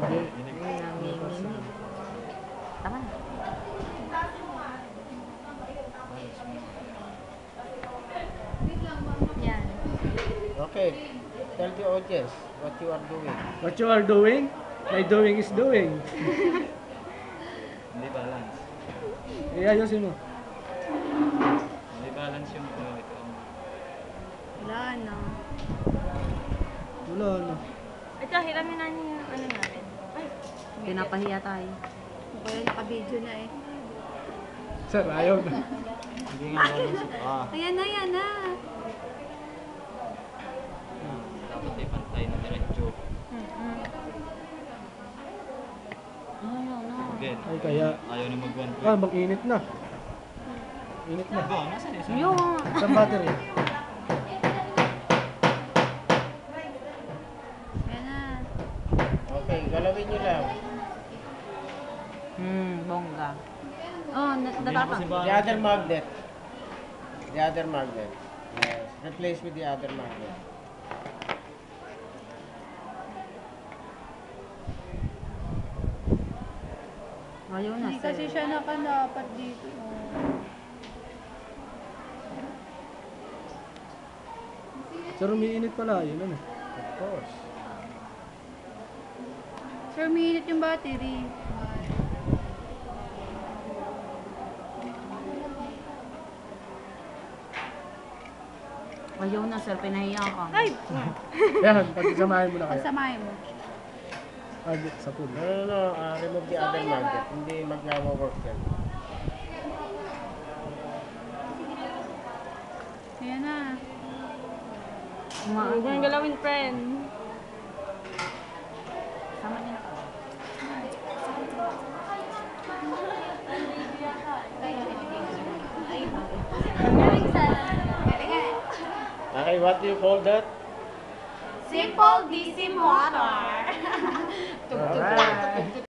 Namimili. Tama na. Yan. Okay. Tell the audience what you are doing. What you are doing? My doing is doing. Hindi balance. Ayusin mo. Hindi balance yung ito. Wala na. Wala na. Ito, hiramin na niyo yung ano natin. Ay, pinapahiya tayo. Wala naka-video na eh. Sir, ayaw na. Hindi nga balance. Ayan na, ayan na. Dapat ay pantay na diretso. Again. Ay, kaya. Ayaw na mag-one Ah, mag-init na. Init na. Ba, nasaan isa? Yung Isang battery. Ayan na. Okay, galawin nyo lang. bongga. Oh, natatang. The other magnet. The other magnet. Yes. Replace with the other magnet. Ayaw na, Hindi sir. kasi siya nakalapat dito. Sir, umiinit pala. Yun ano. Of course. Sir, minute yung battery. Ayaw na, sir. Pinahiya ka. Ay! Yan, pagsamahin mo na kaya. Pasamahin mo. Sa pool. No, no, no. Remove the other magnet. Hindi mag-work yan. Ayan na. Huwag yung galawin, friend. Sama niya na ka. Okay, what do you call that? Simple DC motor. Alright.